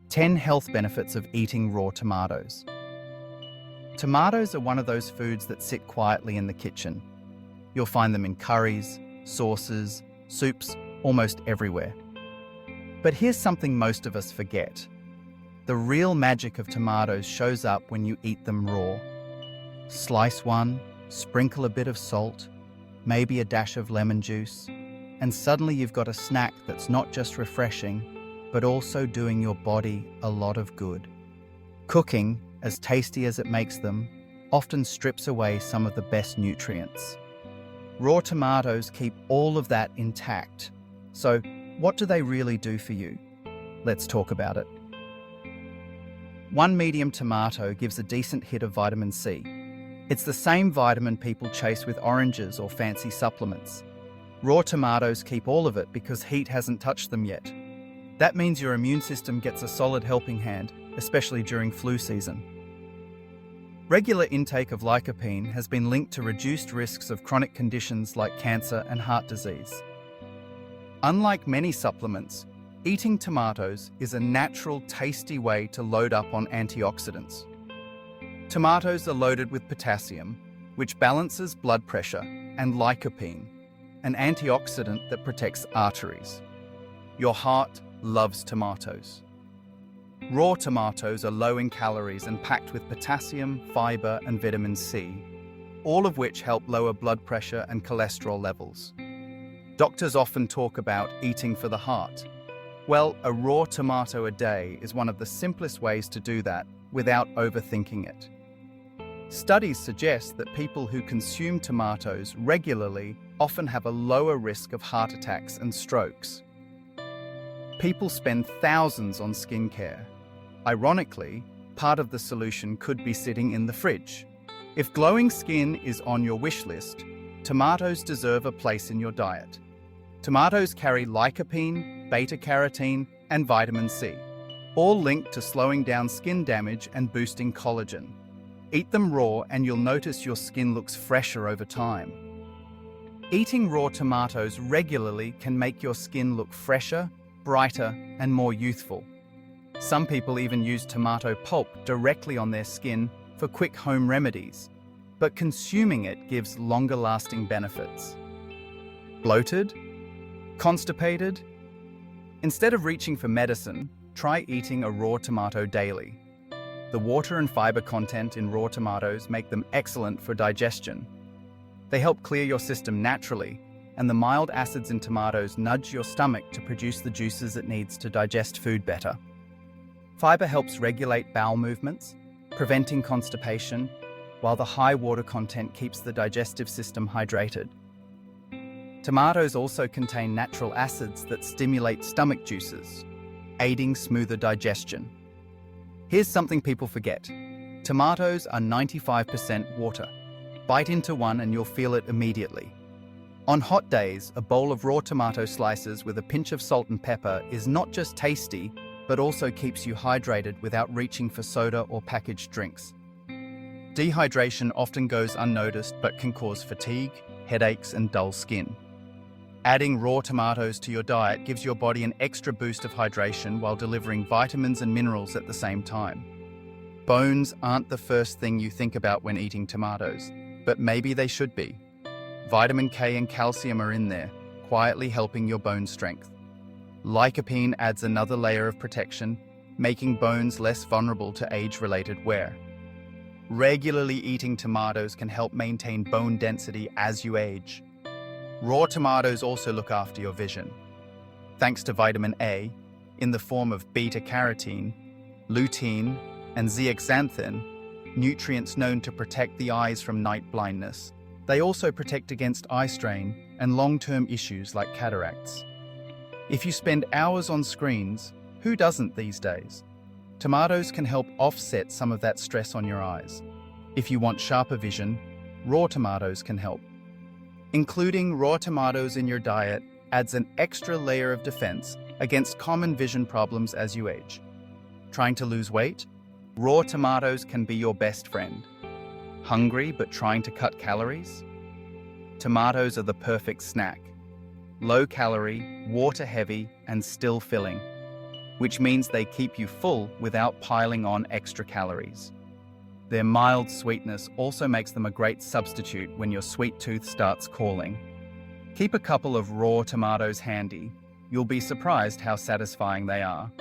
10 health benefits of eating raw tomatoes. Tomatoes are one of those foods that sit quietly in the kitchen. You'll find them in curries, sauces, soups, almost everywhere. But here's something most of us forget. The real magic of tomatoes shows up when you eat them raw. Slice one, sprinkle a bit of salt, maybe a dash of lemon juice, and suddenly you've got a snack that's not just refreshing, but also doing your body a lot of good. Cooking, as tasty as it makes them, often strips away some of the best nutrients. Raw tomatoes keep all of that intact. So, what do they really do for you? Let's talk about it. One medium tomato gives a decent hit of vitamin C. It's the same vitamin people chase with oranges or fancy supplements. Raw tomatoes keep all of it because heat hasn't touched them yet. That means your immune system gets a solid helping hand, especially during flu season. Regular intake of lycopene has been linked to reduced risks of chronic conditions like cancer and heart disease. Unlike many supplements, eating tomatoes is a natural, tasty way to load up on antioxidants. Tomatoes are loaded with potassium, which balances blood pressure, and lycopene, an antioxidant that protects arteries. Your heart loves tomatoes. Raw tomatoes are low in calories and packed with potassium, fiber, and vitamin C, all of which help lower blood pressure and cholesterol levels. Doctors often talk about eating for the heart. Well, a raw tomato a day is one of the simplest ways to do that without overthinking it. Studies suggest that people who consume tomatoes regularly often have a lower risk of heart attacks and strokes. People spend thousands on skincare. Ironically, part of the solution could be sitting in the fridge. If glowing skin is on your wish list, tomatoes deserve a place in your diet. Tomatoes carry lycopene, beta-carotene, and vitamin C, all linked to slowing down skin damage and boosting collagen. Eat them raw and you'll notice your skin looks fresher over time. Eating raw tomatoes regularly can make your skin look fresher, brighter, and more youthful. Some people even use tomato pulp directly on their skin for quick home remedies, but consuming it gives longer-lasting benefits. Bloated? Constipated? Instead of reaching for medicine, try eating a raw tomato daily. The water and fiber content in raw tomatoes make them excellent for digestion. They help clear your system naturally, and the mild acids in tomatoes nudge your stomach to produce the juices it needs to digest food better. Fiber helps regulate bowel movements, preventing constipation, while the high water content keeps the digestive system hydrated. Tomatoes also contain natural acids that stimulate stomach juices, aiding smoother digestion. Here's something people forget. Tomatoes are 95% water. Bite into one and you'll feel it immediately. On hot days, a bowl of raw tomato slices with a pinch of salt and pepper is not just tasty, but also keeps you hydrated without reaching for soda or packaged drinks. Dehydration often goes unnoticed but can cause fatigue, headaches, and dull skin. Adding raw tomatoes to your diet gives your body an extra boost of hydration while delivering vitamins and minerals at the same time. Bones aren't the first thing you think about when eating tomatoes, but maybe they should be. Vitamin K and calcium are in there, quietly helping your bone strength. Lycopene adds another layer of protection, making bones less vulnerable to age-related wear. Regularly eating tomatoes can help maintain bone density as you age. Raw tomatoes also look after your vision. Thanks to vitamin A, in the form of beta-carotene, lutein, and zeaxanthin, nutrients known to protect the eyes from night blindness. They also protect against eye strain and long-term issues like cataracts. If you spend hours on screens, who doesn't these days? Tomatoes can help offset some of that stress on your eyes. If you want sharper vision, raw tomatoes can help. Including raw tomatoes in your diet adds an extra layer of defense against common vision problems as you age. Trying to lose weight? Raw tomatoes can be your best friend. Hungry but trying to cut calories? Tomatoes are the perfect snack. Low calorie, water heavy, and still filling. which means they keep you full without piling on extra calories. Their mild sweetness also makes them a great substitute when your sweet tooth starts calling. Keep a couple of raw tomatoes handy. You'll be surprised how satisfying they are.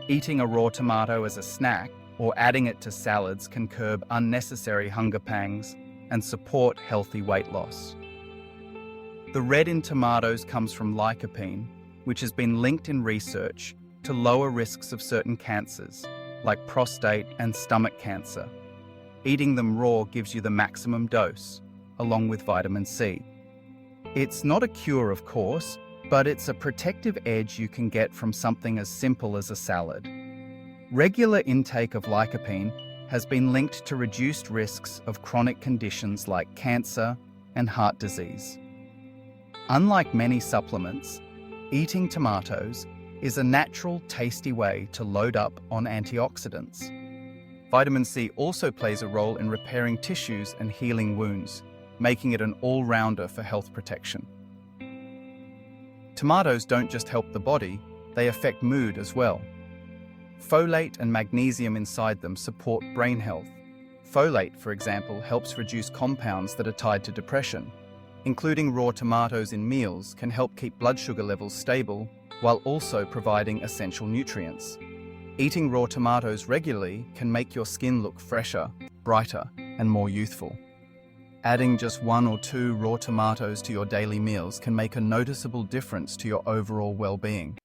Eating a raw tomato as a snack or adding it to salads can curb unnecessary hunger pangs and support healthy weight loss. The red in tomatoes comes from lycopene, which has been linked in research to lower risks of certain cancers, like prostate and stomach cancer. Eating them raw gives you the maximum dose, along with vitamin C. It's not a cure, of course, but it's a protective edge you can get from something as simple as a salad. Regular intake of lycopene has been linked to reduced risks of chronic conditions like cancer and heart disease. Unlike many supplements, eating tomatoes is a natural, tasty way to load up on antioxidants. Vitamin C also plays a role in repairing tissues and healing wounds, making it an all-rounder for health protection. Tomatoes don't just help the body, they affect mood as well. Folate and magnesium inside them support brain health. Folate, for example, helps reduce compounds that are tied to depression. Including raw tomatoes in meals can help keep blood sugar levels stable while also providing essential nutrients. Eating raw tomatoes regularly can make your skin look fresher, brighter, and more youthful. Adding just 1 or 2 raw tomatoes to your daily meals can make a noticeable difference to your overall well-being.